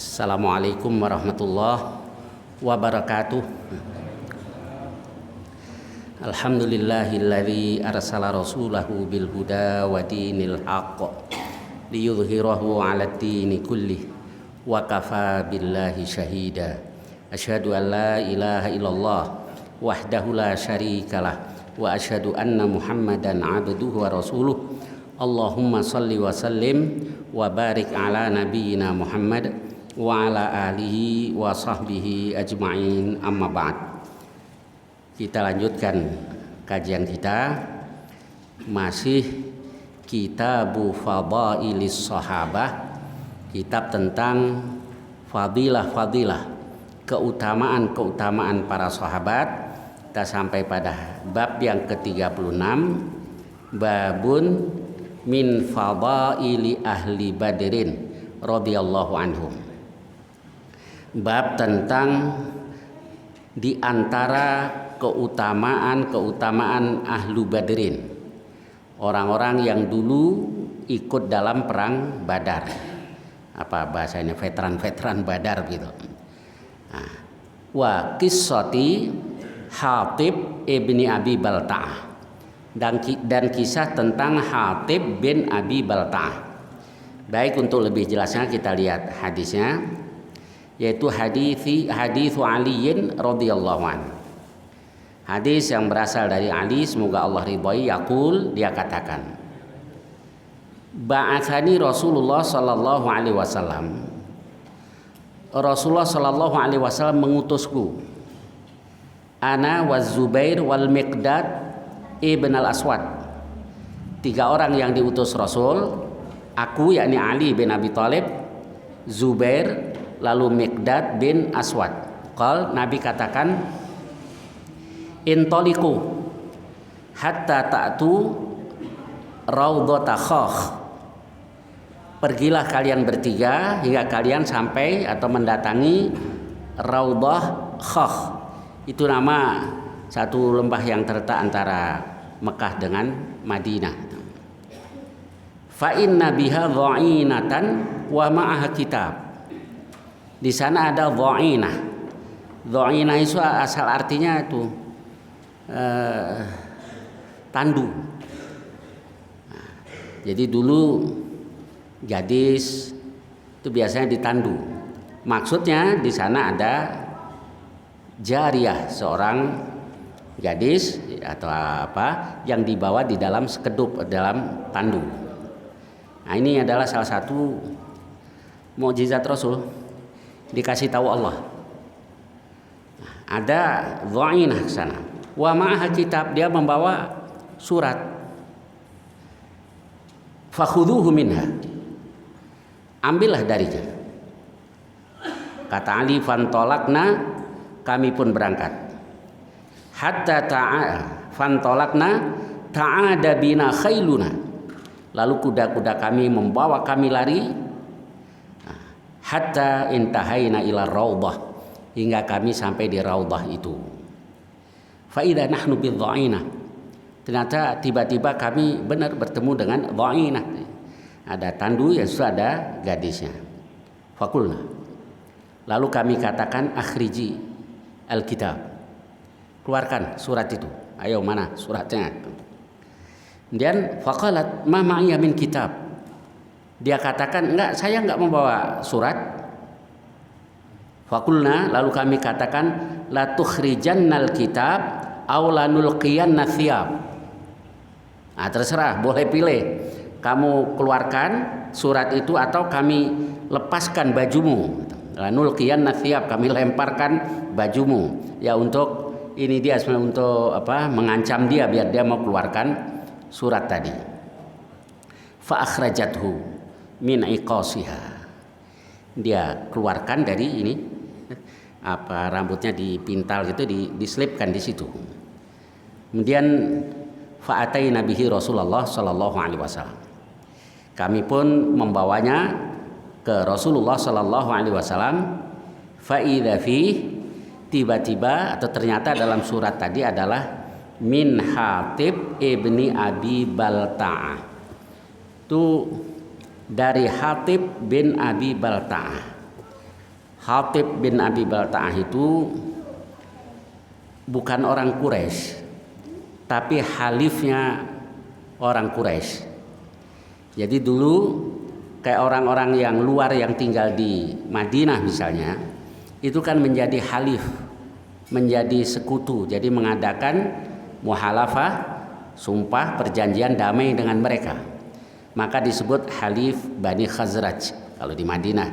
Assalamualaikum warahmatullahi wabarakatuh. Alhamdulillahilladzi arsala rasulahu bil huda wa dinil haqq liyudhhirahu 'alad dini kullih wa kafa billahi syahida. Asyhadu an la ilaha illallah wahdahu la syarikalah wa asyhadu anna Muhammadan 'abduhu wa rasuluh. Allahumma shalli wa sallim wa barik ala nabiyyina Muhammad wa ala alihi wa sahbihi ajma'in, amma ba'd. Kita lanjutkan kajian kita, masih Kitabu Fadailis Sahabah, kitab tentang fadilah-fadilah, keutamaan-keutamaan para sahabat. Kita sampai pada bab yang ke-36, babun min fadaili ahli badrin radhiyallahu anhum. Bab tentang di antara keutamaan ahlu badrin, orang-orang yang dulu ikut dalam perang Badar. Apa bahasanya, veteran Badar gitu. Wa qissati Hatib ibni Abi Balta'ah, dan kisah tentang Hatib bin Abi Balta'ah. Baik, untuk lebih jelasnya kita lihat hadisnya, yaitu hadis Aliin radhiyallahu anhu. Hadis yang berasal dari Ali, semoga Allah ridhoi, yaqul, dia katakan, ba'atsani Rasulullah sallallahu alaihi wasallam. Rasulullah sallallahu alaihi wasallam mengutusku, ana wa Zubair wal Miqdad ibn al-Aswad. 3 orang yang diutus Rasul, aku yakni Ali bin Abi Thalib, Zubair, lalu Miqdad bin Aswad. Qal, Nabi katakan, intoliku hatta ta'tu raudhata khakh. Pergilah kalian bertiga hingga kalian sampai atau mendatangi Raudhah Khakh. Itu nama satu lembah yang terletak antara Mekah dengan Madinah. Fa inna biha dha'inatan wa ma'aha kitab. Di sana ada dha'inah. Dha'inah itu asal artinya itu tandu. Jadi dulu gadis itu biasanya ditandu. Maksudnya di sana ada jariyah, seorang gadis atau apa yang dibawa di dalam sekedup, dalam tandu. Nah, ini adalah salah satu mukjizat Rasul, dikasih tahu Allah. Ada dha'inah ke sana. Wa ma'aha kitab, dia membawa surat. Fakhudhuhu minha, ambillah darinya. Kata Ali, fantolakna, kami pun berangkat. Hatta fantolakna ta'ada bina khailuna, lalu kuda-kuda kami membawa kami lari. Hatta intahaina ila raudhah, hingga kami sampai di raudhah itu. Fa idza nahnu bidha'inah, ternyata tiba-tiba kami benar bertemu dengan dha'inah. Ada tandu yang sudah ada gadisnya. Fakulna, lalu kami katakan, akhriji alkitab, keluarkan surat itu. Ayo, mana suratnya? Kemudian faqalat ma ma'iya min kitab, dia katakan, enggak, saya enggak membawa surat. Fakulna, lalu kami katakan, la tukhrijannal kitab aw la nulqiyanna thiyab. Nah, terserah, boleh pilih, kamu keluarkan surat itu atau kami lepaskan bajumu. La nulqiyanna thiyab, kami lemparkan bajumu. Ya, untuk ini dia sebenarnya untuk apa? Mengancam dia biar dia mau keluarkan surat tadi. Fa akhrajathu min iqasiha, dia keluarkan dari ini apa, rambutnya dipintal gitu, diselipkan di situ. Kemudian fa'ataina bihi Rasulullah sallallahu alaihi wasallam, kami pun membawanya ke Rasulullah sallallahu alaihi wasallam. Fa idza fi, tiba-tiba atau ternyata dalam surat tadi adalah min Hatib ibni Abi Balta'ah, itu dari Hatib bin Abi Balta'ah. Hatib bin Abi Balta'ah itu bukan orang Quraisy, tapi halifnya orang Quraisy. Jadi dulu kayak orang-orang yang luar yang tinggal di Madinah misalnya, itu kan menjadi halif, menjadi sekutu. Jadi mengadakan muhalafah, sumpah perjanjian damai dengan mereka. Maka disebut halif Bani Khazraj kalau di Madinah,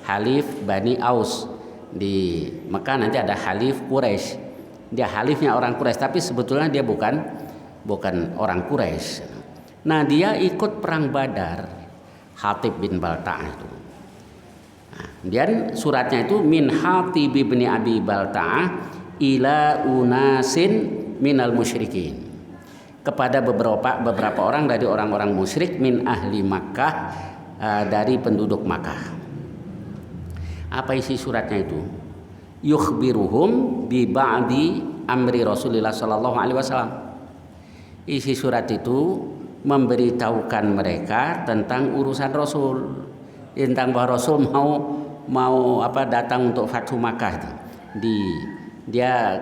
halif Bani Aus. Di Mekah nanti ada halif Quraisy. Dia halifnya orang Quraisy, tapi sebetulnya dia bukan orang Quraisy. Nah, dia ikut perang Badar, Hatib bin Balta'ah itu. Nah, dan suratnya itu min Hatib bin Abi Balta'ah ila unasin minal musyrikin, kepada beberapa orang dari orang-orang musyrik min ahli Makkah, dari penduduk Makkah. Apa isi suratnya itu? Yukhbiruhum bi ba'di amri Rasulullah sallallahu alaihi wasallam. Isi surat itu memberitahukan mereka tentang urusan Rasul, tentang bahwa Rasul mau datang untuk Fathu Makkah. Dia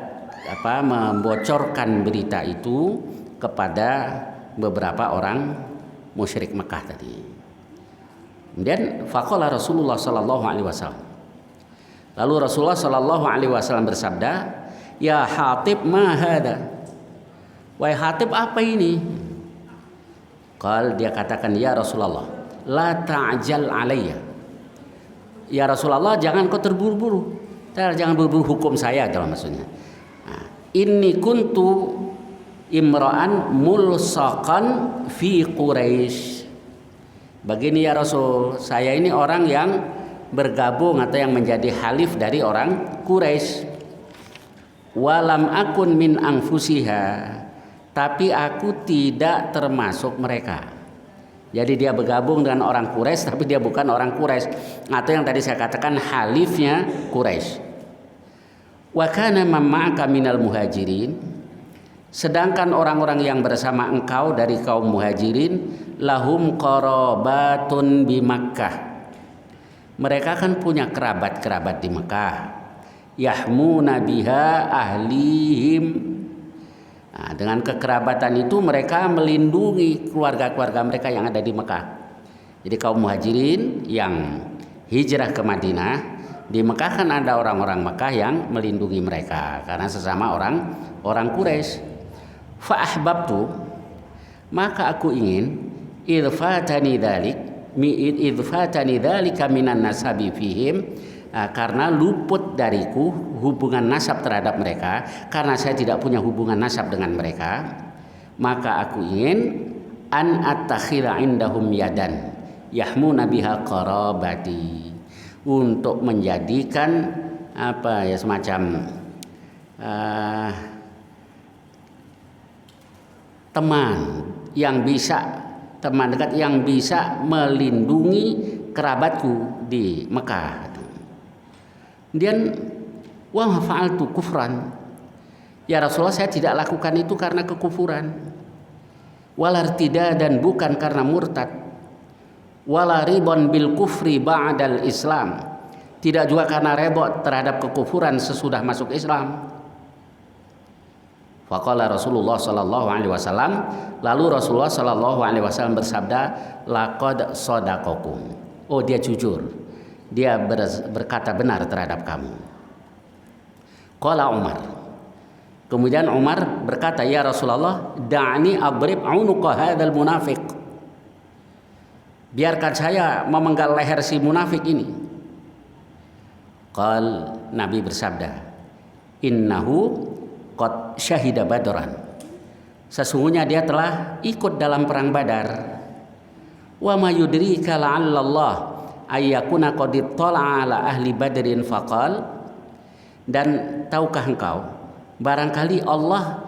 membocorkan berita itu kepada beberapa orang musyrik Mekah tadi. Kemudian faqala Rasulullah sallallahu alaihi wasallam. Lalu Rasulullah sallallahu alaihi wasallam bersabda, "Ya Hatib, ma hada?" Wahai Hatib, apa ini? Dia katakan, "Ya Rasulullah, la ta'jal alayya." Ya Rasulullah, jangan kau terburu-buru. Jangan buru-buru hukum saya, dalam maksudnya. Inni kuntu imra'an mulsaqan fi Quraisy. Begini ya Rasul, saya ini orang yang bergabung atau yang menjadi halif dari orang Quraisy. Walam akun min anfusiha, tapi aku tidak termasuk mereka. Jadi dia bergabung dengan orang Quraisy, tapi dia bukan orang Quraisy, atau yang tadi saya katakan halifnya Quraisy. Wa kana ma'aka minal muhajirin, sedangkan orang-orang yang bersama engkau dari kaum muhajirin, lahum qarabatun bi Makkah, mereka kan punya kerabat-kerabat di Mekah. Yahmuna biha ahlihim. Nah, dengan kekerabatan itu mereka melindungi keluarga-keluarga mereka yang ada di Mekah. Jadi kaum muhajirin yang hijrah ke Madinah, di Mekah kan ada orang-orang Mekah yang melindungi mereka karena sesama orang Quraisy. Fa ahbabtu, maka aku ingin idfatani dzalika minan nasabi fihim, karena luput dariku hubungan nasab terhadap mereka, karena saya tidak punya hubungan nasab dengan mereka, maka aku ingin an attakhira indahum yadan yahmuna biha qarabati, untuk menjadikan semacam teman dekat yang bisa melindungi kerabatku di Mekah. Kemudian wa fa'altu kufran, ya Rasulullah, saya tidak lakukan itu karena kekufuran, walartida, dan bukan karena murtad, wala ribon bil kufri ba'dal Islam, tidak juga karena rebot terhadap kekufuran sesudah masuk Islam. Faqala Rasulullah sallallahu alaihi wasallam, lalu Rasulullah sallallahu alaihi wasallam bersabda, laqad shadaqakum, oh dia jujur, dia berkata benar terhadap kamu. Qala Umar, kemudian Umar berkata, ya Rasulullah, da'ni abrib unuqa hadzal munafiq, biarkan saya memenggal leher si munafik ini. Nabi bersabda, innahu qad syahida badran, sesungguhnya dia telah ikut dalam perang Badar. Wa ma yudrika la'allallah ayyakuna qad ittala'a ala ahli badrin faqal, dan tahukah engkau, barangkali Allah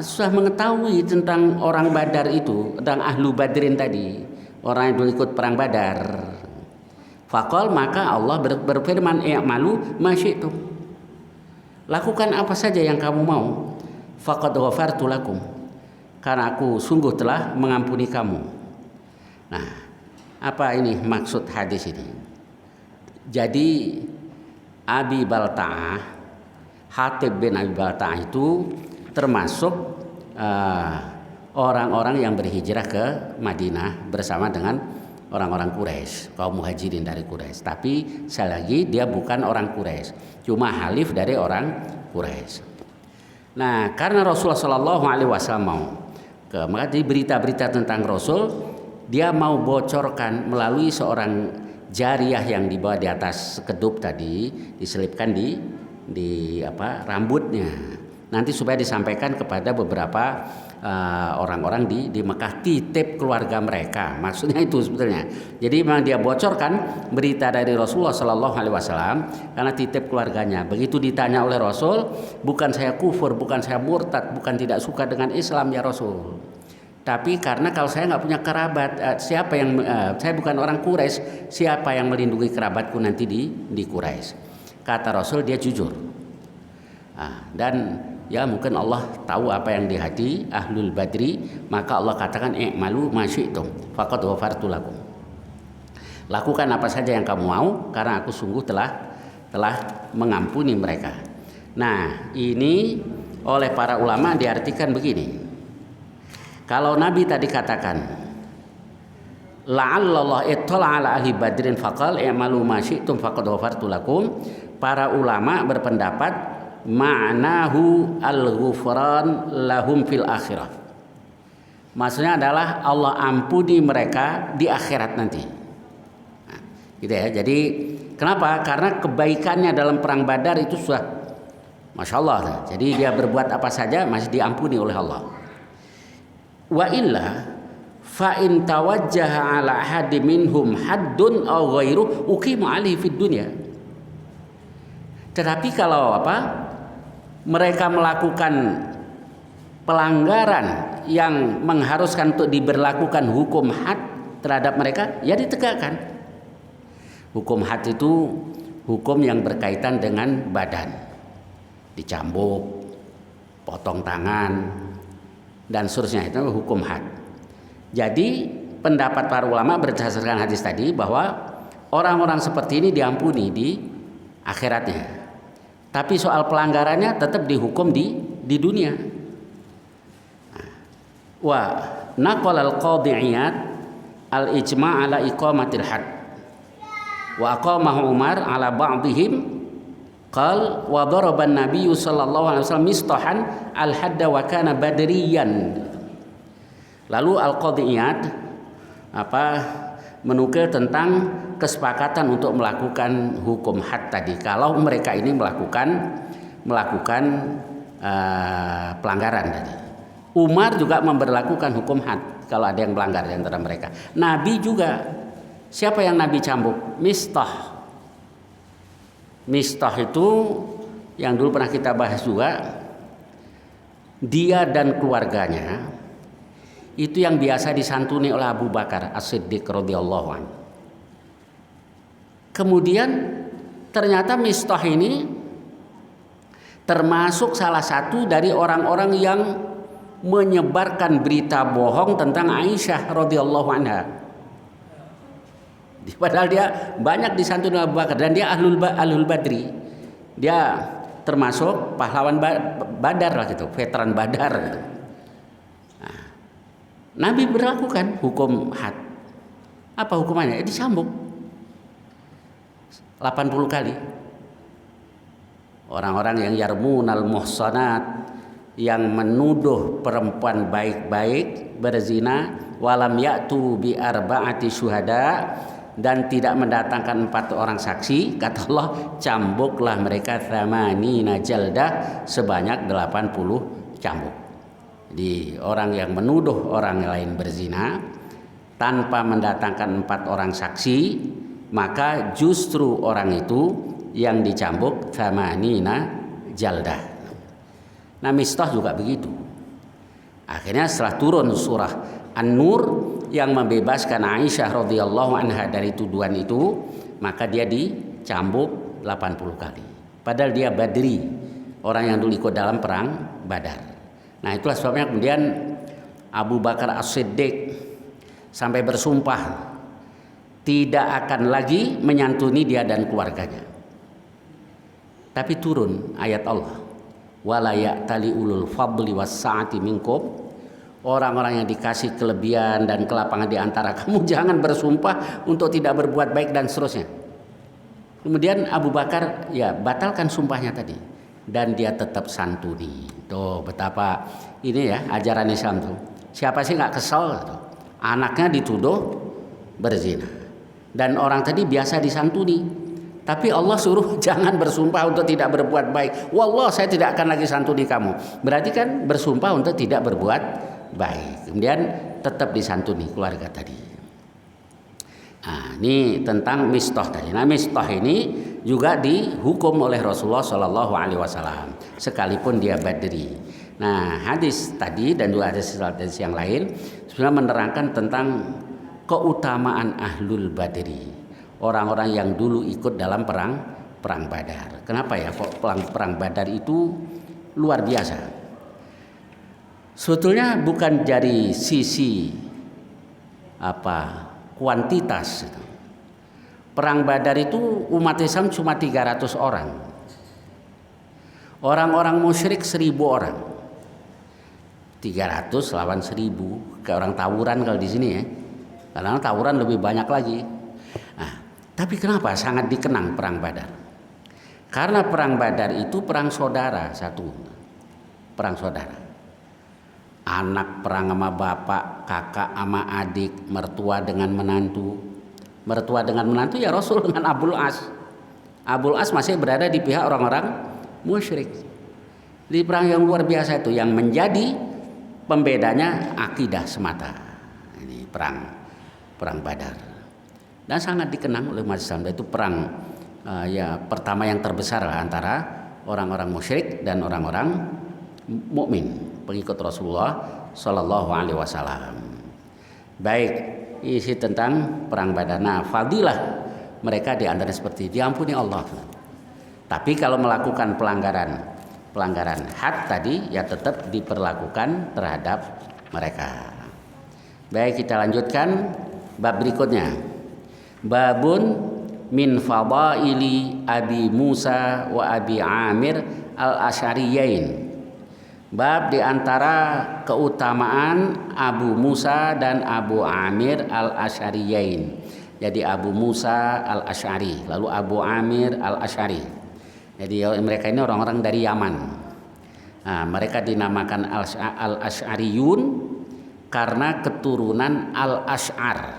sudah mengetahui tentang orang Badar itu, tentang ahlu badrin tadi, orang yang ikut perang Badar. Faqal, maka Allah berfirman, i'malu ma syi'tum, lakukan apa saja yang kamu mau. Faqad ghafartu lakum, karena aku sungguh telah mengampuni kamu. Nah, apa ini maksud hadis ini? Jadi Abi Balta'ah, Hatib bin Abi Balta'ah itu termasuk orang-orang yang berhijrah ke Madinah bersama dengan orang-orang Quraisy, kaum muhajirin dari Quraisy. Tapi sekali lagi dia bukan orang Quraisy, cuma halif dari orang Quraisy. Nah, karena Rasulullah Shallallahu Alaihi Wasallam mau maka di berita-berita tentang Rasul dia mau bocorkan melalui seorang jariyah yang dibawa di atas sekedup tadi, diselipkan di rambutnya. Nanti supaya disampaikan kepada beberapa orang-orang di Mekah, titip keluarga mereka. Maksudnya itu sebetulnya. Jadi memang dia bocorkan berita dari Rasulullah Shallallahu Alaihi Wasallam karena titip keluarganya. Begitu ditanya oleh Rasul, bukan saya kufur, bukan saya murtad, bukan tidak suka dengan Islam ya Rasul. Tapi karena kalau saya nggak punya kerabat, siapa yang saya bukan orang Quraisy, siapa yang melindungi kerabatku nanti di Quraisy? Kata Rasul, dia jujur. Dan ya mungkin Allah tahu apa yang di hati ahlul badri, maka Allah katakan i'malu ma syi'tum faqad ghafartu lakum. Lakukan apa saja yang kamu mau karena aku sungguh telah mengampuni mereka. Nah, ini oleh para ulama diartikan begini. Kalau Nabi tadi katakan la'allallah ittala ala ahli badrin faqal i'malu ma syi'tum faqad ghafartu lakum, para ulama berpendapat ma'nahu al-ghufran lahum fil akhirah. Maksudnya adalah Allah ampuni mereka di akhirat nanti. Nah, gitu ya. Jadi kenapa? Karena kebaikannya dalam perang Badar itu sudah Masya Allah. Jadi dia berbuat apa saja masih diampuni oleh Allah. Wa illa fa in tawajjaha ala ahadi minhum haddun aw ghairu uqima alaihi fid dunya. Tetapi kalau mereka melakukan pelanggaran yang mengharuskan untuk diberlakukan hukum had terhadap mereka, ya ditegakkan. Hukum had itu hukum yang berkaitan dengan badan, dicambuk, potong tangan, dan seterusnya, itu hukum had. Jadi pendapat para ulama berdasarkan hadis tadi bahwa orang-orang seperti ini diampuni di akhiratnya. Tapi soal pelanggarannya tetap dihukum di dunia. Wa naqal al-qadhi Iyad al-ijma' ala iqamatil had. Wa aqamahu Umar ala ba'dihim qal wa daraba an-nabiy sallallahu alaihi wasallam mistahan al-hadda wa kana badriyan. Lalu al-qadhi Iyad menukil tentang kesepakatan untuk melakukan hukum had tadi kalau mereka ini melakukan pelanggaran tadi. Umar juga memberlakukan hukum had kalau ada yang melanggar di antara mereka. Nabi juga, siapa yang Nabi cambuk? Mistah. Mistah itu yang dulu pernah kita bahas juga, dia dan keluarganya itu yang biasa disantuni oleh Abu Bakar As-Siddiq radhiyallahu anhu. Kemudian ternyata Mistah ini termasuk salah satu dari orang-orang yang menyebarkan berita bohong tentang Aisyah radhiyallahu anha. Padahal dia banyak disantuni Abu Bakar dan dia ahlul badri. Dia termasuk pahlawan Badar lah gitu, veteran Badar gitu. Nah, Nabi berlakukan hukum had. Apa hukumannya? Dicambuk 80 kali. Orang-orang yang yarmunal muhsanat, yang menuduh perempuan baik-baik berzina, walam ya'tu bi arba'ati syuhada, dan tidak mendatangkan 4 orang saksi, kata Allah, cambuklah mereka tsamanina jaldah, sebanyak 80 cambuk. Jadi orang yang menuduh orang lain berzina tanpa mendatangkan 4 orang saksi, maka justru orang itu yang dicambuk tsamanina jaldah. Nah, Mistah juga begitu. Akhirnya setelah turun surah An-Nur yang membebaskan Aisyah radhiyallahu anha dari tuduhan itu, maka dia dicambuk 80 kali. Padahal dia Badri, orang yang dulu ikut dalam perang Badar. Nah, itulah sebabnya kemudian Abu Bakar As-Siddiq sampai bersumpah tidak akan lagi menyantuni dia dan keluarganya. Tapi turun ayat Allah. Wala ya'tali ulul fadli was sa'ati minkum. Orang-orang yang dikasih kelebihan dan kelapangan di antara kamu jangan bersumpah untuk tidak berbuat baik dan seterusnya. Kemudian Abu Bakar ya batalkan sumpahnya tadi dan dia tetap santuni. Tuh betapa ini ya ajaran Islam tuh. Siapa sih nggak kesel tuh? Anaknya dituduh berzina dan orang tadi biasa disantuni. Tapi Allah suruh jangan bersumpah untuk tidak berbuat baik. Wallah saya tidak akan lagi santuni kamu. Berarti kan bersumpah untuk tidak berbuat baik. Kemudian tetap disantuni keluarga tadi. Nah, ini tentang mistah tadi. Nah, mistah ini juga dihukum oleh Rasulullah Shallallahu Alaihi Wasallam sekalipun dia badri. Nah, hadis tadi dan juga hadis yang lain sebenarnya menerangkan tentang keutamaan ahlul badri, orang-orang yang dulu ikut dalam perang Badar. Kenapa ya kok perang Badar itu luar biasa? Sebetulnya bukan dari sisi kuantitas. Perang Badar itu umat Islam cuma 300 orang. Orang-orang musyrik 1000 orang. 300 lawan 1000, kayak orang tawuran kalau di sini ya. Karena tawuran lebih banyak lagi. Nah, tapi kenapa sangat dikenang perang Badar? Karena perang Badar itu perang saudara satu. Perang saudara. Anak perang sama bapak, kakak sama adik, mertua dengan menantu. Mertua dengan menantu ya Rasul dengan Abul As. Abul As masih berada di pihak orang-orang musyrik. Di perang yang luar biasa itu yang menjadi pembedanya akidah semata. Ini perang Badar. Dan sangat dikenang oleh umat Islam. Itu perang ya pertama yang terbesar antara orang-orang musyrik dan orang-orang mukmin. Pengikut Rasulullah Shallallahu Alaihi Wasallam. Baik, isi tentang perang Badar. Nah, fadilah mereka diantara seperti diampuni Allah. Tapi kalau melakukan pelanggaran had tadi ya tetap diperlakukan terhadap mereka. Baik, kita lanjutkan bab berikutnya. Babun min fadaili Abi Musa wa Abi Amir al-Asy'ariyain. Bab diantara keutamaan Abu Musa dan Abu Amir al-Asy'ariyain. Jadi Abu Musa al-Asy'ari, lalu Abu Amir al-Asy'ari. Jadi mereka ini orang-orang dari Yaman. Nah, mereka dinamakan al-Asy'ariyun karena keturunan al-Asy'ar.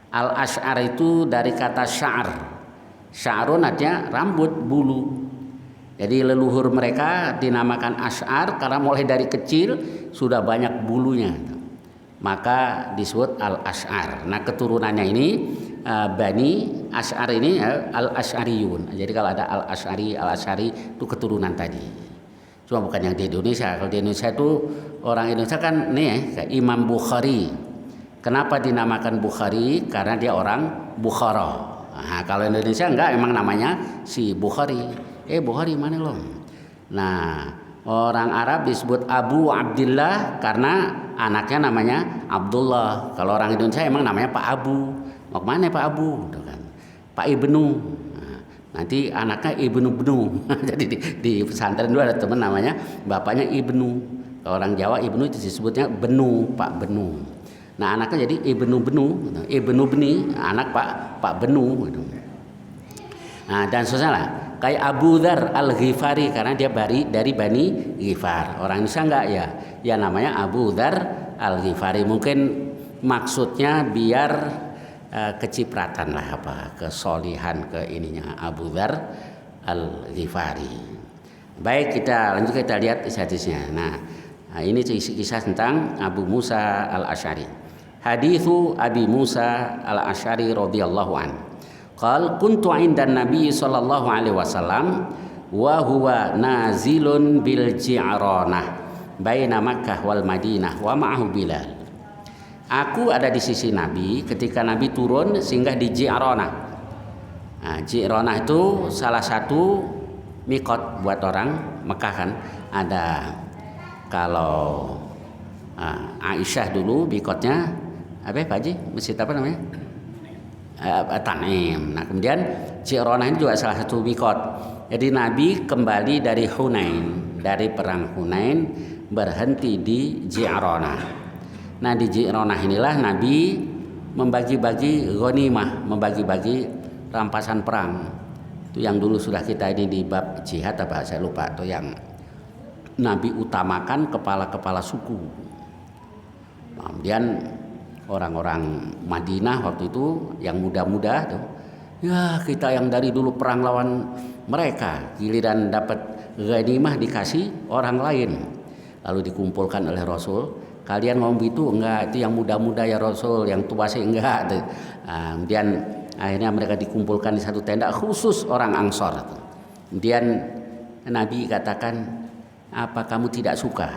Al-Asy'ar itu dari kata sya'ar. Sya'run artinya rambut, bulu. Jadi leluhur mereka dinamakan Asy'ar karena mulai dari kecil sudah banyak bulunya. Maka disebut Al-Asy'ar. Nah, keturunannya ini Bani Asy'ar ini Al-Asy'ariyun. Jadi kalau ada Al-Asy'ari itu keturunan tadi. Cuma bukan yang di Indonesia. Kalau di Indonesia itu orang Indonesia kan nih Imam Bukhari. Kenapa dinamakan Bukhari? Karena dia orang Bukhara. Nah, kalau Indonesia enggak, emang namanya si Bukhari. Bukhari mana lo? Nah, orang Arab disebut Abu Abdillah karena anaknya namanya Abdullah. Kalau orang Indonesia emang namanya Pak Abu. Mau kemana Pak Abu? Kan. Pak Ibnu. Nah, nanti anaknya Ibnu. Jadi di pesantren dulu ada teman namanya bapaknya Ibnu. Kalau orang Jawa Ibnu itu disebutnya Benu, Pak Benu. Nah, anaknya jadi Ibnu Beni, anak Pak Benu. Gitu. Nah, dan saudara kayak Abu Dzar Al-Ghifari karena dia dari Bani Ghifar. Orang Indonesia enggak ya? Ya namanya Abu Dzar Al-Ghifari. Mungkin maksudnya biar kecipratan lah kesolihan ke ininya Abu Dzar Al-Ghifari. Baik, kita lanjut kita lihat hadisnya. Nah, ini kisah tentang Abu Musa Al-Asy'ari. Haditsu Abi Musa Al-Asy'ari radhiyallahu anhu. Qal kuntu 'indan Nabi sallallahu alaihi wasallam wa huwa nazilun bil Ji'ranah baina Makkah wal Madinah wa ma'ahu Bilal. Aku ada di sisi Nabi ketika Nabi turun singgah di Ji'ranah. Nah, Ji'ranah itu salah satu mikot buat orang Mekah kan. Ada kalau Aisyah dulu mikotnya apa Pak Haji? Masjid apa namanya? Tanim. Nah, kemudian Ji'ranah ini juga salah satu mikot. Jadi Nabi kembali dari Hunain, dari perang Hunain, berhenti di Ji'ronah. Nah di Ji'ronah inilah Nabi membagi-bagi ghanimah, membagi-bagi rampasan perang. Itu yang dulu sudah kita ini di bab jihad apa saya lupa, itu yang Nabi utamakan kepala-kepala suku. Kemudian orang-orang Madinah waktu itu yang muda-muda tuh, ya kita yang dari dulu perang lawan mereka, giliran dapat ghanimah dikasih orang lain. Lalu dikumpulkan oleh Rasul, kalian mau itu enggak, itu yang muda-muda ya Rasul, yang tua sih enggak. Kemudian akhirnya mereka dikumpulkan di satu tenda khusus orang Ansor. Kemudian Nabi katakan, apa kamu tidak suka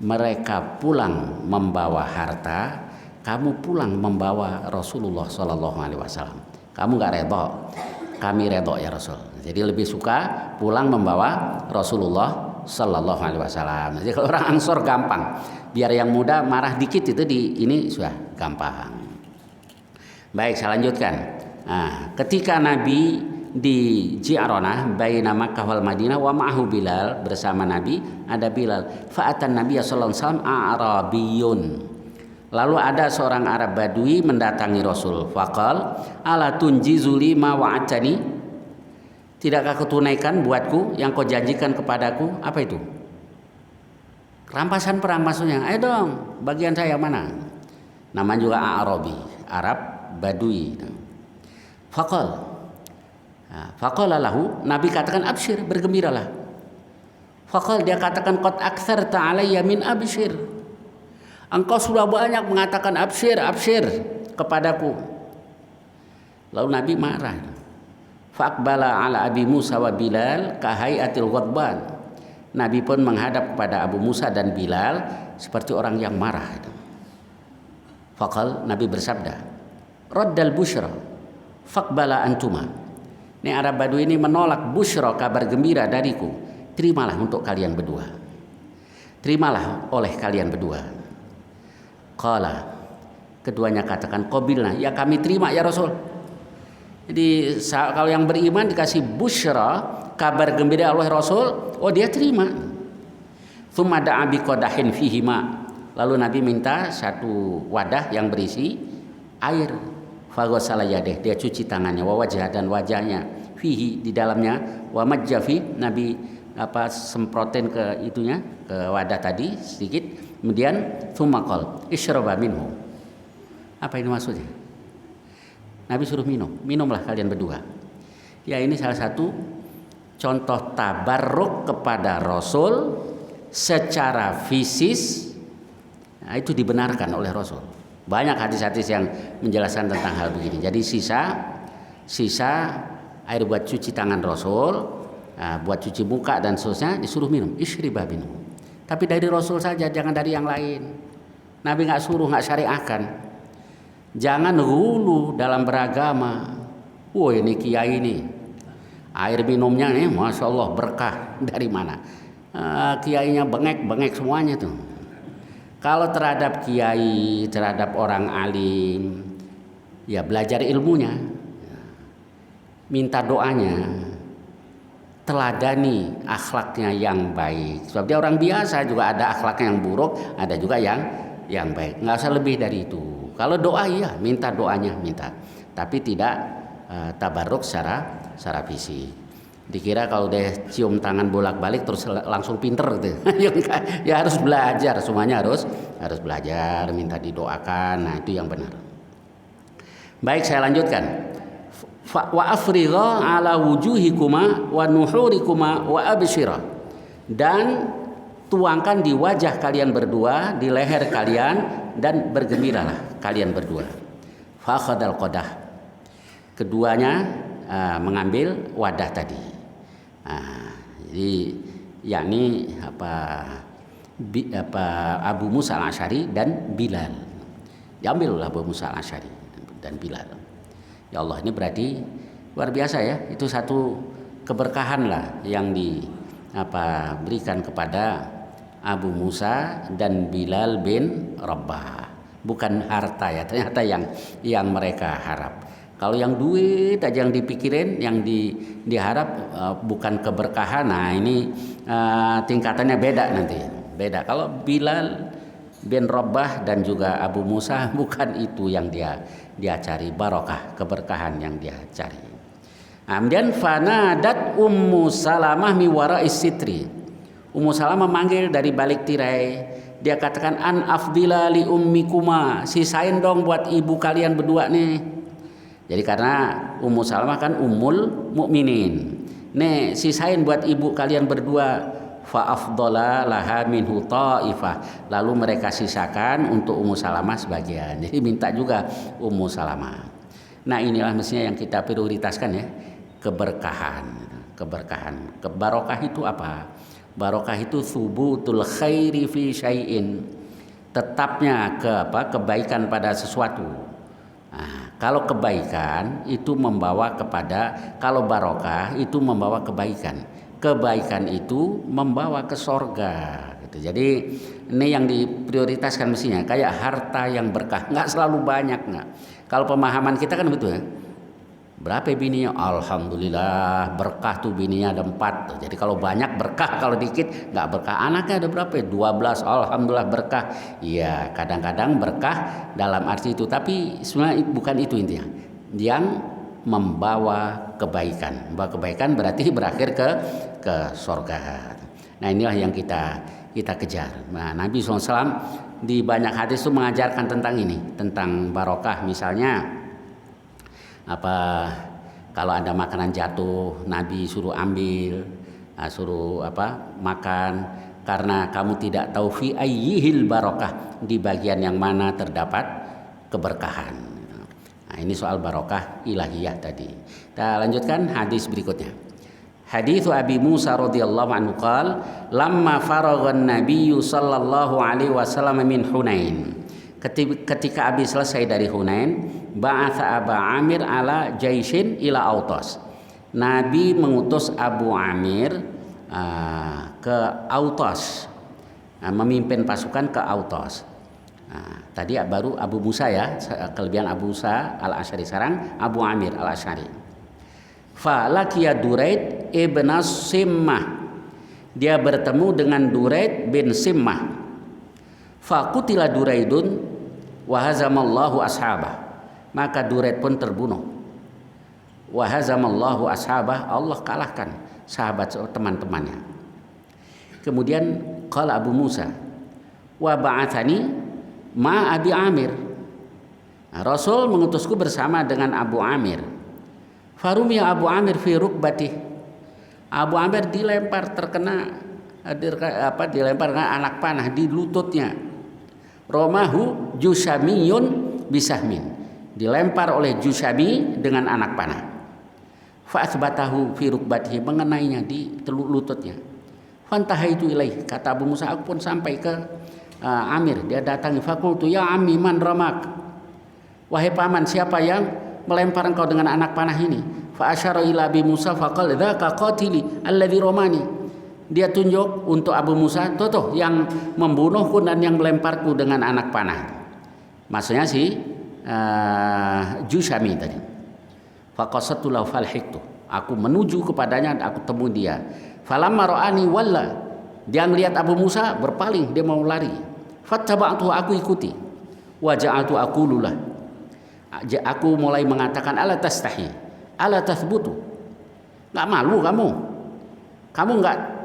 mereka pulang membawa harta, kamu pulang membawa Rasulullah Shallallahu Alaihi Wasallam? Kamu nggak redho, kami redho ya Rasul. Jadi lebih suka pulang membawa Rasulullah Shallallahu Alaihi Wasallam. Jadi kalau orang Ansor gampang, biar yang muda marah dikit itu di ini sudah gampang. Baik, saya lanjutkan. Nah, ketika Nabi di Ji'ronah baina Makkah wal Madinah wa ma'ahu Bilal, bersama Nabi ada Bilal. Fa'atan Nabi sallallahu alaihi wasallam a'rabiyun. Lalu ada seorang Arab Badui mendatangi Rasul. Faqal ala tunjizuli ma wa'atani? Tidakkah kau tunaikan buatku yang kau janjikan kepadaku? Apa itu? Rampasan perang maksudnya. Ayo dong, bagian saya mana? Namanya juga Arabi, Arab Badui. Faqal Faqala lahu, Nabi katakan absyir, bergembiralah. Faqal, dia katakan qad aktsarta alayya min absyir. Engkau sudah banyak mengatakan absyir, absyir kepadaku. Lalu Nabi marah. Faqbala ala Abi Musa wa Bilal ka hayatil ghadban. Nabi pun menghadap kepada Abu Musa dan Bilal seperti orang yang marah. Faqal, Nabi bersabda, raddal busyra faqbala antuma. Ini Arab Badui ini menolak busyra, kabar gembira dariku. Terimalah untuk kalian berdua. Terimalah oleh kalian berdua. Qala, keduanya katakan qabilna, ya kami terima ya Rasul. Jadi kalau yang beriman dikasih busyra, kabar gembira oleh Rasul, oh dia terima. Tsumma da'a biqadahin fihi ma. Lalu Nabi minta satu wadah yang berisi air. Faghasala yadeh, dia cuci tangannya, wa wajah dan wajahnya, fihi di dalamnya, wa majjafi, Nabi semprotin ke itunya, ke wadah tadi sedikit, kemudian tsumma qala isyraba minhu. Apa ini maksudnya? Nabi suruh minumlah kalian berdua. Ya ini salah satu contoh tabarruk kepada Rasul secara fisis. Nah, itu dibenarkan oleh Rasul. Banyak hadis-hadis yang menjelaskan tentang hal begini. Jadi sisa air buat cuci tangan Rasul, buat cuci muka dan seterusnya disuruh minum. Isyribah minum. Tapi dari Rasul saja, jangan dari yang lain. Nabi nggak suruh, nggak syariahkan. Jangan hulu dalam beragama. Wah ini kiai ini, air minumnya nih, masya Allah berkah dari mana? Kiainya bengek semuanya tuh. Kalau terhadap kiai, terhadap orang alim, ya belajar ilmunya, minta doanya, teladani akhlaknya yang baik. Sebab dia orang biasa juga ada akhlaknya yang buruk, ada juga yang baik. Nggak usah lebih dari itu. Kalau doa ya minta doanya, minta. Tapi tidak tabarruk secara fisik. Dikira kalau udah cium tangan bolak-balik terus langsung pinter gitu. Ya harus belajar, semuanya harus belajar, minta didoakan. Nah, itu yang benar. Baik, saya lanjutkan. Wa afrigha ala wujuhikuma wa nuhurikuma wa absyira. Dan tuangkan di wajah kalian berdua, di leher kalian, dan bergembiralah kalian berdua. Fa khadal qadah. Keduanya mengambil wadah tadi. Jadi yakni Abu Musa al-Asy'ari dan Bilal. Diambillah Abu Musa al-Asy'ari dan Bilal. Ya Allah, ini berarti luar biasa ya. Itu satu keberkahan lah yang berikan kepada Abu Musa dan Bilal bin Rabah. Bukan harta ya, ternyata yang mereka harap. kalau yang duit aja yang dipikirin, yang diharap bukan keberkahan. Nah ini tingkatannya beda nanti. Beda. Kalau Bilal bin Rabah dan juga Abu Musa bukan itu yang dia cari, barokah, keberkahan yang dia cari. Kemudian fanadat Ummu Salamah mi wara'is sitri. Ummu Salamah manggil dari balik tirai. Dia katakan an afdila li ummikuma, sisain dong buat ibu kalian berdua nih. Jadi karena Ummu Salamah kan ummul mukminin. Nih sisain buat ibu kalian berdua. Fa afdala laha minhu ta'ifah. Lalu mereka sisakan untuk Ummu Salamah sebagian. Jadi minta juga Ummu Salamah. Nah inilah mestinya yang kita prioritaskan ya, keberkahan. Barokah itu apa? Barokah itu subutul khairi fi syai'in, tetapnya kebaikan pada sesuatu. Nah, kalau kebaikan itu membawa kepada, kalau barokah itu membawa kebaikan. Kebaikan itu membawa ke sorga. Gitu. Jadi ini yang diprioritaskan mestinya. Kayak harta yang berkah, nggak selalu banyak nggak. Kalau pemahaman kita kan begitu ya. Berapa bininya? Alhamdulillah berkah tuh bininya ada 4. Jadi kalau banyak berkah, kalau dikit nggak berkah. Anaknya ada berapa? 12. Alhamdulillah berkah. Iya kadang-kadang berkah dalam arti itu. Tapi sebenarnya bukan itu intinya. Yang membawa kebaikan. Membawa kebaikan berarti berakhir ke sorga. Nah inilah yang kita kejar. Nah Nabi SAW di banyak hadis itu mengajarkan tentang ini. Tentang barokah misalnya. Kalau ada makanan jatuh Nabi suruh ambil, suruh makan, karena kamu tidak tahu fi ayyihil barokah, di bagian yang mana terdapat keberkahan. Nah ini soal barokah ilahiyah tadi. Kita lanjutkan hadis berikutnya. Hadis Abi Musa radhiyallahu anhu qala lamma faraghan nabiyyu sallallahu alaihi wasallam min Hunain. Ketika Abi selesai dari Hunain, ba'atha Aba Amir ala jaishin ila Autos. Nabi mengutus Abu Amir ke Autos, memimpin pasukan ke Autos. Tadi baru Abu Musa ya, kelebihan Abu Musa al-Asy'ari, sekarang Abu Amir al-Asy'ari. Fa laqiya Duraid ibn Simmah. Dia bertemu dengan Duraid bin Simmah. Fa qutila Duraidun wa hazamallahu ashabah. Maka Duraid pun terbunuh. Wa hazamallahu ashabah, Allah kalahkan sahabat teman-temannya. Kemudian qala Abu Musa wa ba'athani ma Abi Amir. Nah, Rasul mengutusku bersama dengan Abu Amir. Farumiya Abu Amir fi rukbati. Abu Amir dilempar dilempar dengan anak panah di lututnya. Romahu Jusamiyun bisahmin, dilempar oleh Jusami dengan anak panah. Fa'asbatahu fi rukbatihi, mengenainya di lututnya. Fantahaitu ilaih, kata Abu Musa, aku pun sampai ke Amir. Dia datangi, fakultu ya ammi man ramak, wahai paman siapa yang melempar engkau dengan anak panah ini? Fa asyara ila Abi Musa faqala dzaka qatili alladzi romani. Dia tunjuk untuk Abu Musa, tuh yang membunuhku dan yang melemparku dengan anak panah. Maksudnya si Jusami tadi. Faqasatu lahu falhiqtu. Aku menuju kepadanya, aku temui dia. Falamma ra'ani walla. Dia melihat Abu Musa berpaling, dia mau lari. Fattaba'tu, aku ikuti. Wa ja'altu aqululah. Aku mulai mengatakan ala tastahi, ala tathbutu. Enggak malu kamu? Kamu enggak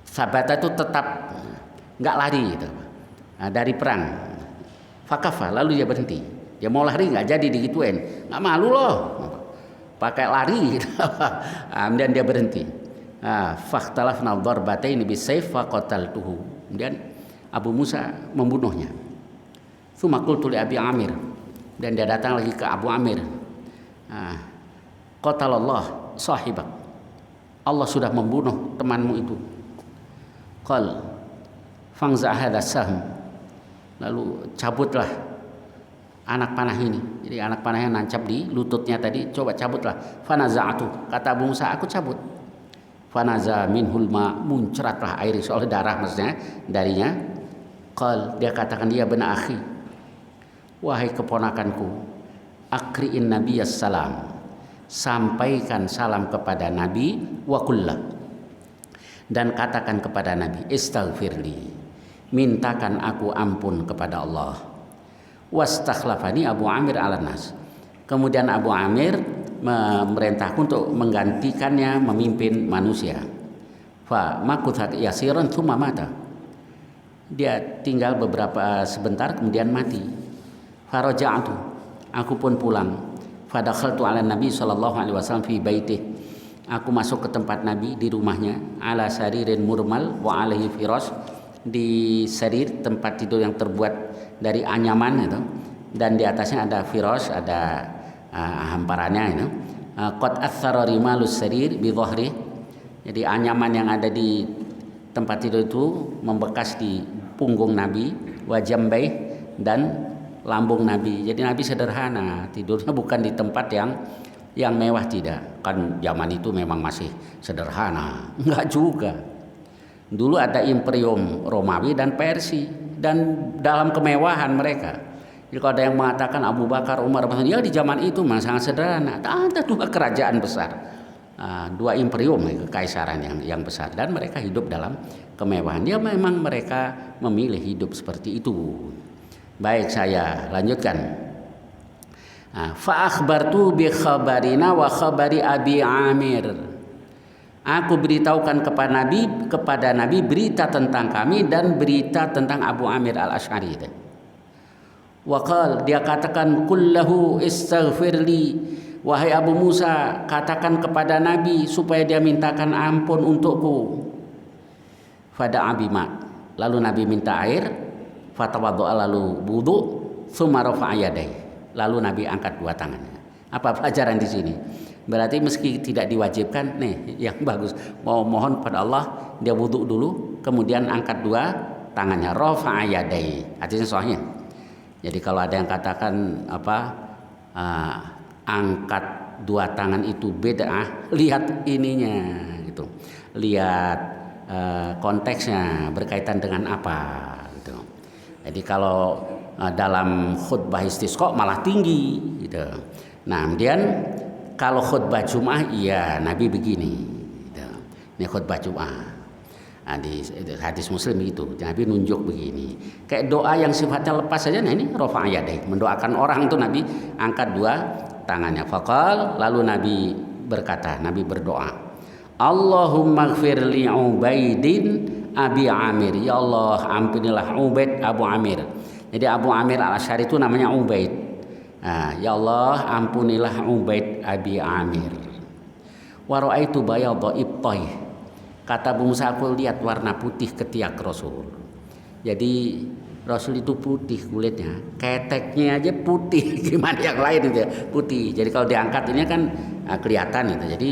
sabata itu tetap nggak lari gitu, dari perang. Fakafa, lalu dia berhenti. Dia mau lari nggak jadi digituin, nggak malu loh, pakai lari. Gitu. Kemudian dia berhenti. Fakhtalafna darbataini bisayf faqataltuhu. Kemudian Abu Musa membunuhnya. Tsumma qultu li Abi Amir, dan dia datang lagi ke Abu Amir. Qatalallah sahibak. Allah sudah membunuh temanmu itu. Qal fangza hadha sahm. Lalu cabutlah anak panah ini. Jadi anak panahnya nancap di lututnya tadi, coba cabutlah. Fanaza'atu, kata Abu Musa, aku cabut. Fanaza minhul ma, muncratlah air, soalnya darah maksudnya darinya. Qal, dia katakan dia benar akhi. wahai keponakanku, akri'in nabiyas salam, sampaikan salam kepada Nabi, wa kullah, dan katakan kepada Nabi, istaghfirli, mintakan aku ampun kepada Allah. Wastakhlafani Abu Amir ala nas, kemudian Abu Amir memerintahku untuk menggantikannya memimpin manusia. Fa makutha yasiran tsumma mata, dia tinggal sebentar kemudian mati. Faraja'tu, aku pun pulang. Fadakhaltu ala Nabi sallallahu alaihi wasallam fi baitih, aku masuk ke tempat Nabi di rumahnya, ala saririn murmal wa alaihi firas, di sarir tempat tidur yang terbuat dari anyaman itu, dan di atasnya ada firas, ada hamparannya itu. Qad athara rimalus sarir bi dhahri, jadi anyaman yang ada di tempat tidur itu membekas di punggung Nabi, wa jambai, dan lambung Nabi. Jadi Nabi sederhana, tidurnya bukan di tempat yang mewah, tidak. Kan zaman itu memang masih sederhana. Enggak juga. Dulu ada Imperium Romawi dan Persia, dan dalam kemewahan mereka. Jadi kalau ada yang mengatakan Abu Bakar, Umar, ya di zaman itu memang sangat sederhana. Ada dua kerajaan besar, dua imperium, kekaisaran yang besar, dan mereka hidup dalam kemewahan. Ya memang mereka memilih hidup seperti itu. Baik, saya lanjutkan. Fa akhbartu bi khabarina wa khabari Abi Amir. Aku beritahukan kepada Nabi berita tentang kami dan berita tentang Abu Amir al-Asy'ari. Wa qala, dia katakan, kullahu istaghfirli, wahai Abu Musa, katakan kepada Nabi supaya dia mintakan ampun untukku. Fada'a bima, lalu Nabi minta air, fatawaddo'a, lalu wudu, tsumma rafa'a yadayhi, lalu Nabi angkat dua tangannya. Apa pelajaran di sini? Berarti meski tidak diwajibkan, nih yang bagus, mau mohon pada Allah, dia wudu dulu, kemudian angkat dua tangannya, rafa'a yadayhi. Hadisnya sahih. Jadi kalau ada yang katakan angkat dua tangan itu bid'ah, lihat ininya gitu. Lihat konteksnya berkaitan dengan apa gitu. Jadi kalau dalam khutbah istisqa malah tinggi gitu. Nah, kemudian kalau khutbah Jumat, iya Nabi begini gitu. Ini khutbah Jumat. Di hadis Muslim itu Nabi nunjuk begini, kayak doa yang sifatnya lepas saja. Nah ini rafa'a yadayhi, mendoakan orang itu Nabi angkat dua tangannya. Faqal, lalu Nabi berkata, Nabi berdoa, Allahumma ighfir li Ubaidin Abi Amir, ya Allah ampunilah Ubaid Abu Amir. Jadi Abu Amir al-Asy'ari itu namanya Ubaid. Ya Allah ampunilah Ubaid Abi Amir. Wa ra'aitu bayadha ibtayh, kata Abu Musa, aku lihat warna putih ketiak Rasul. Jadi Rasul itu putih kulitnya, keteknya aja putih, gimana yang lain itu ya, putih. Jadi kalau diangkat ini kan kelihatan itu. Jadi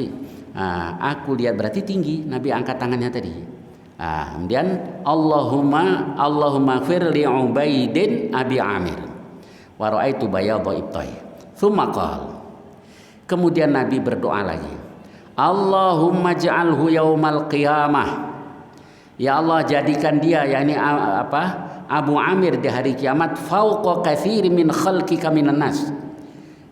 aku lihat berarti tinggi. Nabi angkat tangannya tadi. Kemudian Allahumma ighfir li Ubaidin Abi Amir wa ra'aitu bayadha ibtayh. Tsumma qala, kemudian Nabi berdoa lagi, Allahumma ja'alhu yaumal qiyamah, ya Allah jadikan dia, yakni Abu Amir di hari kiamat, fauqa katsiri min khalqika minan nas,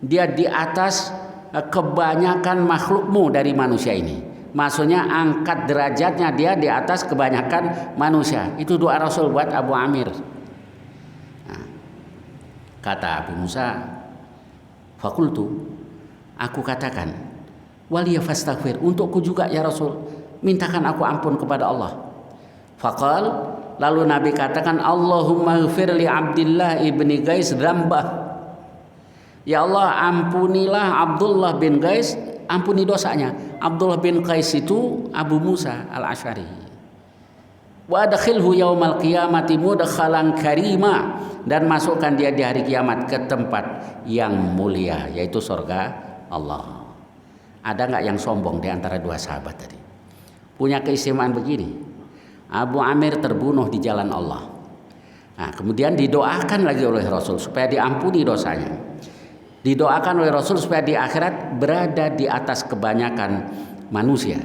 dia di atas kebanyakan makhlukmu dari manusia ini. Maksudnya angkat derajatnya dia di atas kebanyakan manusia. Itu doa Rasul buat Abu Amir. Nah, kata Abu Musa, fakultu, aku katakan, waliya fastaghfir, untukku juga ya Rasul, mintakan aku ampun kepada Allah. Faqal, lalu Nabi katakan, Allahumma ighfir li Abdillah ibni Qais dzambah, ya Allah ampunilah Abdullah bin Qais, ampuni dosanya. Abdullah bin Qais itu Abu Musa al-Asy'ari. Wa adkhilhu yaumal qiyamati mudkhalan karima, dan masukkan dia di hari kiamat ke tempat yang mulia, yaitu surga Allah. Ada nggak yang sombong di antara dua sahabat tadi? Punya keistimewaan begini. Abu Amir terbunuh di jalan Allah. Nah, kemudian didoakan lagi oleh Rasul supaya diampuni dosanya. Didoakan oleh Rasul supaya di akhirat berada di atas kebanyakan manusia,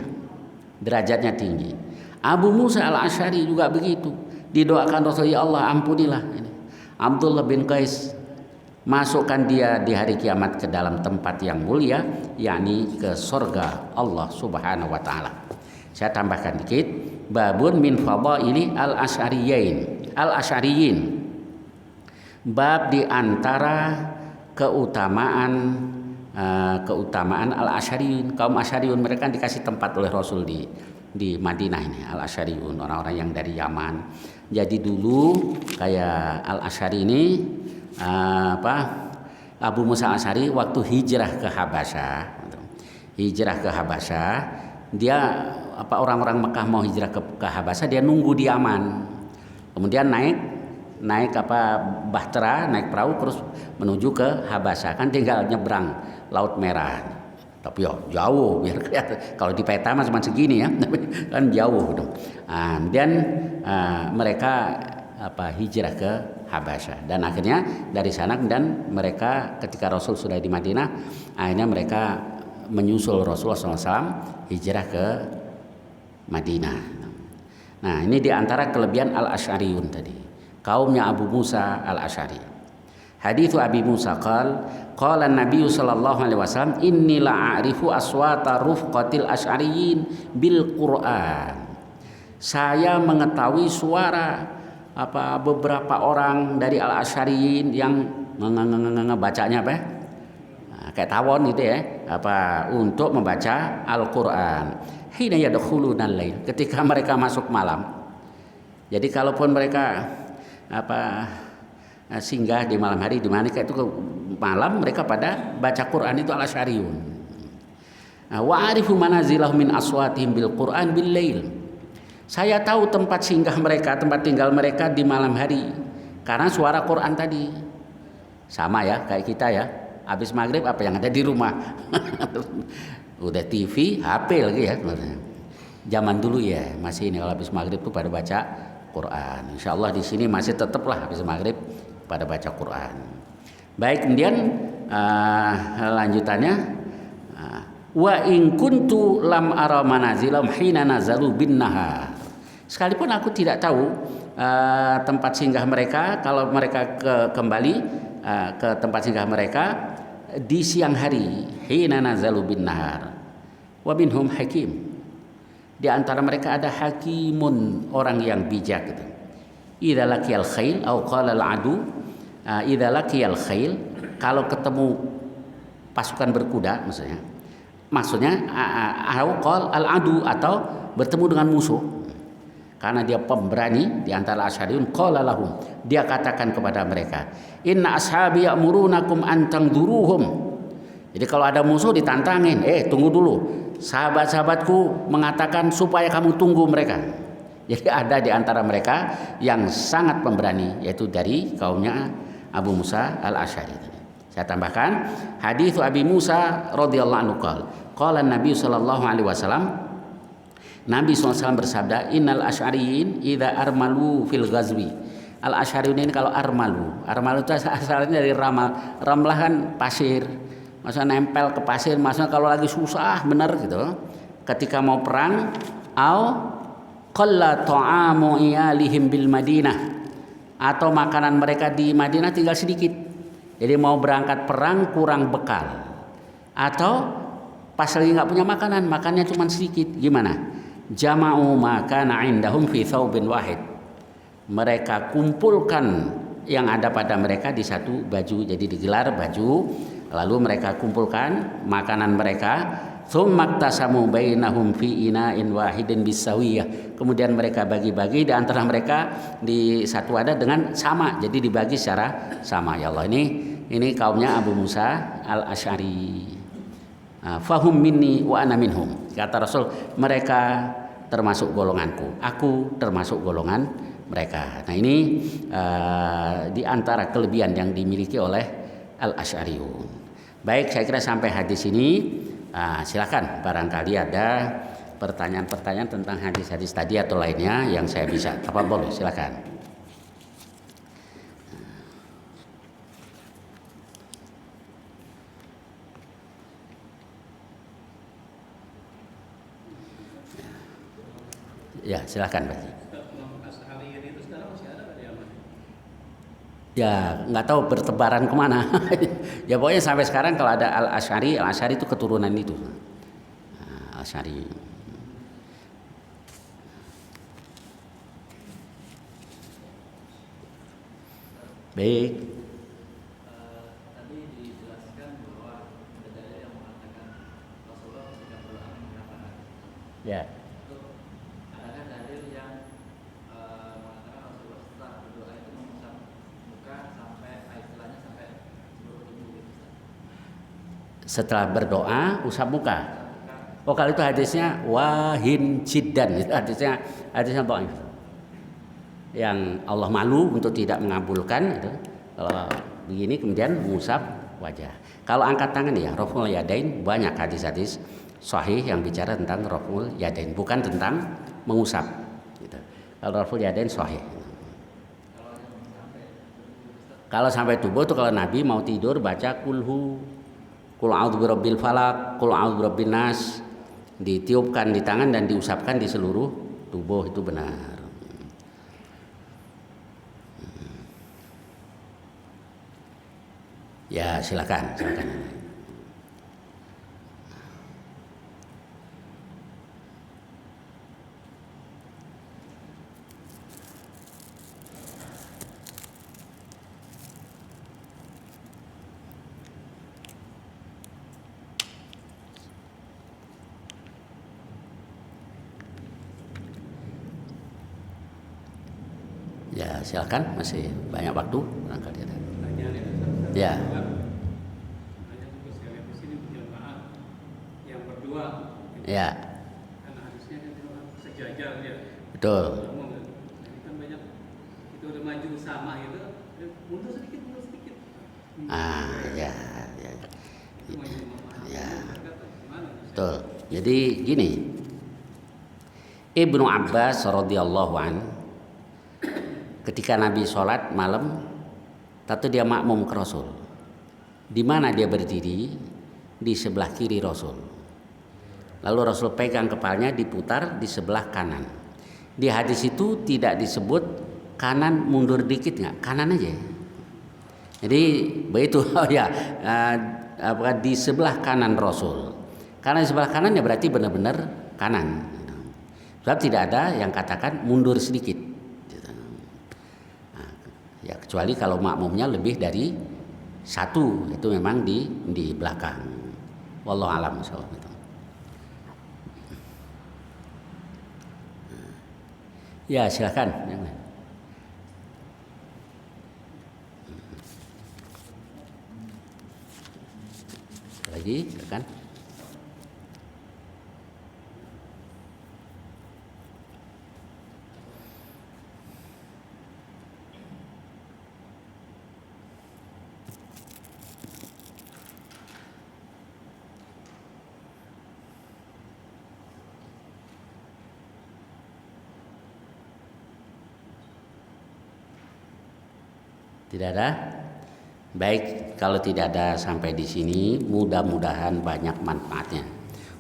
derajatnya tinggi. Abu Musa al-Asy'ari juga begitu. Didoakan Rasul, ya Allah ampunilah ini Abdullah bin Qais masukkan dia di hari kiamat ke dalam tempat yang mulia, yakni ke surga Allah Subhanahu wa taala. Saya tambahkan dikit, babun min fadaili al-asy'ariyin. Bab di antara keutamaan al-asy'ariyin, kaum asy'ariyin. Mereka dikasih tempat oleh Rasul di Madinah ini, al-asy'ariyin, orang-orang yang dari Yaman. Jadi dulu kayak al-Asy'ari ini Abu Musa al-Asy'ari waktu hijrah ke Habasyah, dia orang-orang Mekah mau hijrah ke Habasyah, dia nunggu di Yaman. Kemudian naik bahtera, naik perahu terus menuju ke Habasyah, kan tinggal nyebrang Laut Merah. Tapi jauh, biar kelihatan. Kalau di peta mah cuma segini ya, kan jauh dong. Dan mereka hijrah ke Habasyah, dan akhirnya dari sana dan mereka ketika Rasul sudah di Madinah, akhirnya mereka menyusul Rasulullah SAW hijrah ke Madinah. Nah, ini diantara kelebihan al-Asy'ariyun tadi, kaumnya Abu Musa al-Asy'ari. Hadits Abi Musa qala Nabi sallallahu alaihi wasallam inni la'arifu aswata rufqatil asy'ariyin bil Qur'an. Saya mengetahui suara beberapa orang dari al-Asy'ariyin yang bacanya kayak tawon gitu ya, untuk membaca Al-Qur'an. Hina yadkhuluna al-lail, ketika mereka masuk malam. Jadi kalaupun mereka singgah di malam hari, di mana kayak itu malam mereka pada baca Quran, itu al-Asy'ariyun. Wa arifu manazilahum min aswatihim bil Quran bil lail. Saya tahu tempat singgah mereka, tempat tinggal mereka di malam hari karena suara Quran tadi. Sama ya kayak kita ya, habis maghrib apa yang ada di rumah. Udah TV, HP lagi ya. Zaman dulu ya masih ini, kalau habis maghrib tuh pada baca Quran. Insya Allah di sini masih tetaplah habis maghrib pada baca Quran. Baik, kemudian lanjutannya, wa in kuntu lam ara manazilahum hina nazalu bin nahar. Sekalipun aku tidak tahu tempat singgah mereka kalau mereka kembali ke tempat singgah mereka di siang hari, hina nazalu bin nahar. Wa minhum hakim. Di antara mereka ada hakimun, orang yang bijak gitu. Idza laqiyal khail au qala al-adu, idza laqiyal khail, kalau ketemu pasukan berkuda maksudnya au qala al-adu, atau bertemu dengan musuh. Karena dia pemberani di antara asy'ariyun, qala lahum, dia katakan kepada mereka, inna ashabi ya'murunakum an tangduruhum. Jadi kalau ada musuh ditantangin, tunggu dulu. Sahabat-sahabatku mengatakan supaya kamu tunggu mereka. Jadi ada di antara mereka yang sangat pemberani, yaitu dari kaumnya Abu Musa al-Asy'ari. Saya tambahkan hadits Abi Musa radhiyallahu anhu qala Nabi sallallahu alaihi wasallam, Nabi SAW bersabda, innal asy'ariyin idza armalu fil ghazwi. Al-Asy'ariyin ini kalau armalu itu asalnya dari ramal. Ramlah kan pasir, maksudnya nempel ke pasir, maksudnya kalau lagi susah benar gitu, ketika mau perang, au qalla ta'amu iyalihim bil Madinah, atau makanan mereka di Madinah tinggal sedikit. Jadi mau berangkat perang kurang bekal, atau pas lagi nggak punya makanan, makannya cuma sedikit. Gimana? Jama'u makana indahum fi thawbin wahid. Mereka kumpulkan yang ada pada mereka di satu baju. Jadi digelar baju, lalu mereka kumpulkan makanan mereka. Tsummaktasamu bainahum fi ina'in wahidin bisawiyah. Kemudian mereka bagi-bagi di antara mereka di satu wadah dengan sama. Jadi dibagi secara sama. Ya Allah, ini kaumnya Abu Musa al-Asy'ari. Fahum minni wa ana minhum. Kata Rasul, mereka termasuk golonganku, aku termasuk golongan mereka. Nah, ini di antara kelebihan yang dimiliki oleh al-Asy'ariyun. Baik, saya kira sampai hadis ini. Silakan barangkali ada pertanyaan-pertanyaan tentang hadis-hadis tadi atau lainnya yang saya bisa. Tafadhol, silakan. Ya, silakan Pak. Ya nggak tahu bertebaran kemana. Ya pokoknya sampai sekarang kalau ada Al-Asy'ari itu keturunan itu. Nah, Asy'ari. Baik. Tadi dijelaskan bahwa ada dalil yang mengatakan Rasulullah ketika berdoa menggunakan Ya. adakah dalil yang mengatakan Rasulullah setelah berdoa itu mengusap muka sampai istilahnya sampai seluruh tubuh gitu? Setelah berdoa usap muka. Oh kalau itu hadisnya wahin jiddan, itu hadisnya dhaif. Yang Allah malu untuk tidak mengabulkan itu. Kalau begini kemudian mengusap wajah. Kalau angkat tangan ya raf'ul yadain, banyak hadis-hadis sahih yang bicara tentang raf'ul yadain, bukan tentang mengusap gitu. Kalau raf'ul yadain sahih. Kalau sampai tubuh itu kalau Nabi mau tidur baca qul a'udzu birabbil falaq, qul a'udzu birabbin nas, ditiupkan di tangan dan diusapkan di seluruh tubuh, itu benar. Ya silakan. Ya silakan, masih banyak waktu barangkali ada. Ya. Yang berdua. Ya. Karena harusnya kan sejajar ya. Betul. Kan banyak itu udah maju sama itu, mundur sedikit. Ya. Ya. Gimana? Betul. Jadi gini. Ibnu Abbas radhiyallahu an ketika Nabi sholat malam, tentu dia makmum ke Rasul. Di mana dia berdiri? Di sebelah kiri Rasul. Lalu Rasul pegang kepalanya, diputar di sebelah kanan. Di hadis itu tidak disebut kanan mundur dikit nggak, kanan aja. Jadi begitu ya, di sebelah kanan Rasul. Karena di sebelah kanan ya berarti benar-benar kanan. Sebab tidak ada yang katakan mundur sedikit. Ya kecuali kalau makmumnya lebih dari satu, itu memang di belakang. Wallahu a'lam bishawab. Ya silakan. Lagi silakan. Tidak ada? Baik, kalau tidak ada sampai di sini, mudah-mudahan banyak manfaatnya.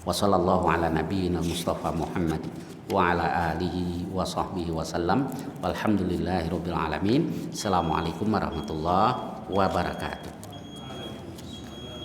Wassallallahu ala nabiyyina Mustafa Muhammad wa ala alihi wa sahbihi wasallam. Walhamdulillahirabbil alamin. Assalamualaikum warahmatullahi wabarakatuh.